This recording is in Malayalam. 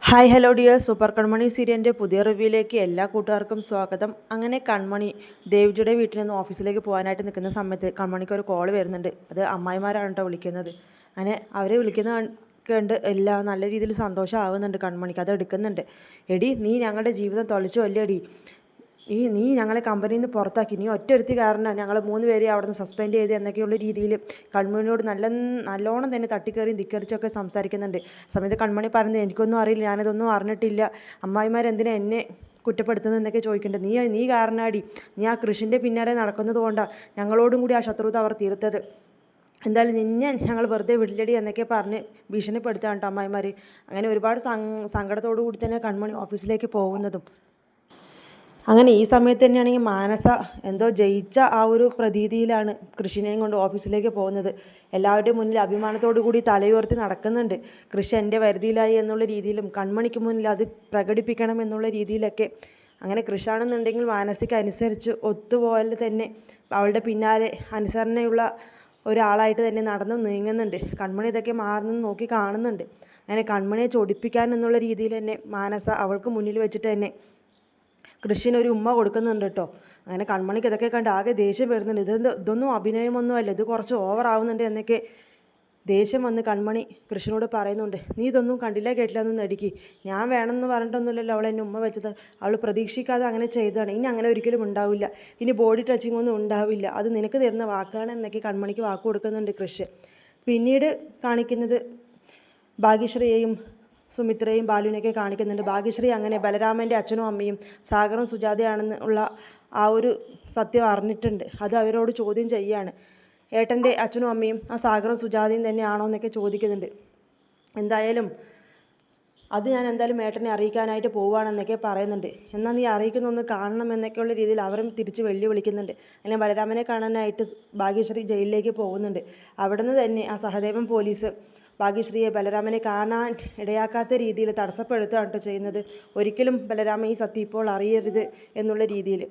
ഹായ് ഹലോ ഡിയർ സൂപ്പർ കൺമണി സീരിയലിൻ്റെ പുതിയ റിവ്യൂയിലേക്ക് എല്ലാ കൂട്ടുകാർക്കും സ്വാഗതം. അങ്ങനെ കൺമണി ദേവ്ജിയുടെ വീട്ടിൽ നിന്ന് ഓഫീസിലേക്ക് പോകാനായിട്ട് നിൽക്കുന്ന സമയത്ത് കൺമണിക്ക് ഒരു കോൾ വരുന്നുണ്ട്. അത് അമ്മായിമാരാണ് കേട്ടോ വിളിക്കുന്നത്. അങ്ങനെ അവരെ വിളിക്കുന്ന കണ്ട് എല്ലാം നല്ല രീതിയിൽ സന്തോഷമാവുന്നുണ്ട് കൺമണിക്ക്. അത് എടുക്കുന്നുണ്ട്. എടി നീ ഞങ്ങളുടെ ജീവിതം തൊലച്ചു അല്ലേടി, നീ ഞങ്ങളെ കമ്പനിയിൽ നിന്ന് പുറത്താക്കി, നീ ഒറ്റൊരുത്തി കാരണം ഞങ്ങൾ 3 പേരെ അവിടെ നിന്ന് സസ്പെൻഡ് ചെയ്ത് എന്നൊക്കെയുള്ള രീതിയിൽ കൺമണിയോട് നല്ലോണം തന്നെ തട്ടിക്കയറിയും ധിക്കരിച്ചൊക്കെ സംസാരിക്കുന്നുണ്ട്. സമയത്ത് കൺമണി പറയുന്നത്, എനിക്കൊന്നും അറിയില്ല, ഞാനിതൊന്നും അറിഞ്ഞിട്ടില്ല, അമ്മായിമാരെന്തിനാ എന്നെ കുറ്റപ്പെടുത്തുന്നത് എന്നൊക്കെ ചോദിക്കുന്നുണ്ട്. നീ കാരണാടി, നീ ആ കൃഷിൻ്റെ പിന്നാലെ നടക്കുന്നത് കൊണ്ടാണ് ഞങ്ങളോടും കൂടി ആ ശത്രുത അവർ തീർത്തത്. എന്തായാലും നിന്നെ ഞങ്ങൾ വെറുതെ വിടില്ലടി എന്നൊക്കെ പറഞ്ഞ് ഭീഷണിപ്പെടുത്തുകയാണ് കേട്ടോ അമ്മായിമാർ. അങ്ങനെ ഒരുപാട് സങ്കടത്തോടു കൂടി തന്നെ കൺമണി ഓഫീസിലേക്ക് പോകുന്നതും. അങ്ങനെ ഈ സമയത്ത് തന്നെയാണെങ്കിൽ മാനസ എന്തോ ജയിച്ച ആ ഒരു പ്രതീതിയിലാണ് കൃഷിനെയും കൊണ്ട് ഓഫീസിലേക്ക് പോകുന്നത്. എല്ലാവരുടെയും മുന്നിൽ അഭിമാനത്തോടു കൂടി തലയുയർത്തി നടക്കുന്നുണ്ട്. കൃഷി എൻ്റെ വരുതിയിലായി എന്നുള്ള രീതിയിലും കൺമണിക്ക് മുന്നിൽ അത് പ്രകടിപ്പിക്കണം എന്നുള്ള രീതിയിലൊക്കെ. അങ്ങനെ കൃഷാണെന്നുണ്ടെങ്കിൽ മാനസിക അനുസരിച്ച് ഒത്തുപോലെ തന്നെ അവളുടെ പിന്നാലെ അനുസരണയുള്ള ഒരാളായിട്ട് തന്നെ നടന്നു നീങ്ങുന്നുണ്ട്. കൺമണി ഇതൊക്കെ മാറുന്നു നോക്കി കാണുന്നുണ്ട്. അങ്ങനെ കൺമണിയെ ചൊടിപ്പിക്കാൻ എന്നുള്ള രീതിയിൽ തന്നെ മാനസ അവൾക്ക് മുന്നിൽ വെച്ചിട്ട് തന്നെ കൃഷിനൊരു ഉമ്മ കൊടുക്കുന്നുണ്ട് കേട്ടോ. അങ്ങനെ കൺമണിക്ക് ഇതൊക്കെ കണ്ട് ആകെ ദേഷ്യം വരുന്നുണ്ട്. ഇതൊന്നും അഭിനയമൊന്നുമല്ല, ഇത് കുറച്ച് ഓവറാവുന്നുണ്ട് എന്നൊക്കെ ദേഷ്യം വന്ന് കൺമണി കൃഷ്ണനോട് പറയുന്നുണ്ട്. നീ ഇതൊന്നും കണ്ടില്ല കേട്ടില്ല എന്ന് നടിക്ക്, ഞാൻ വേണമെന്ന് പറഞ്ഞിട്ടൊന്നുമില്ലല്ലോ അവൾ എന്നെ ഉമ്മ വെച്ചത്, അവൾ പ്രതീക്ഷിക്കാതെ അങ്ങനെ ചെയ്തതാണ്, ഇനി അങ്ങനെ ഒരിക്കലും ഉണ്ടാവില്ല, ഇനി ബോഡി ടച്ചിങ് ഒന്നും ഉണ്ടാവില്ല, അത് നിനക്ക് തരുന്ന വാക്കാണ് എന്നൊക്കെ കൺമണിക്ക് വാക്ക് കൊടുക്കുന്നുണ്ട് കൃഷ്. പിന്നീട് കാണിക്കുന്നത് ഭാഗ്യശ്രീയെയും സുമിത്രയും ബാലുവിനെയൊക്കെ കാണിക്കുന്നുണ്ട്. ഭാഗ്യശ്രീ അങ്ങനെ ബലരാമൻ്റെ അച്ഛനും അമ്മയും സാഗറും സുജാതയാണെന്ന് ഉള്ള ആ ഒരു സത്യം അറിഞ്ഞിട്ടുണ്ട്. അത് അവരോട് ചോദ്യം ചെയ്യുകയാണ്. ഏട്ടൻ്റെ അച്ഛനും അമ്മയും ആ സാഗറും സുജാതയും തന്നെയാണോ എന്നൊക്കെ ചോദിക്കുന്നുണ്ട്. എന്തായാലും അത് ഞാൻ എന്തായാലും ഏട്ടനെ അറിയിക്കാനായിട്ട് പോവുകയാണെന്നൊക്കെ പറയുന്നുണ്ട്. എന്നാൽ നീ അറിയിക്കുന്നൊന്ന് കാണണം എന്നൊക്കെയുള്ള രീതിയിൽ അവരും തിരിച്ച് വെല്ലുവിളിക്കുന്നുണ്ട്. അങ്ങനെ ബലരാമനെ കാണാനായിട്ട് ഭാഗ്യശ്രീ ജയിലിലേക്ക് പോകുന്നുണ്ട്. അവിടെ നിന്ന് തന്നെ ആ സഹദേവൻ പോലീസ് ഭാഗ്യശ്രീയെ ബലരാമനെ കാണാൻ ഇടയാക്കാത്ത രീതിയിൽ തടസ്സപ്പെടുത്തുകയാണ് ചെയ്യുന്നത്. ഒരിക്കലും ബലരാമൻ ഈ സത്യം ഇപ്പോൾ അറിയരുത് എന്നുള്ള രീതിയിൽ.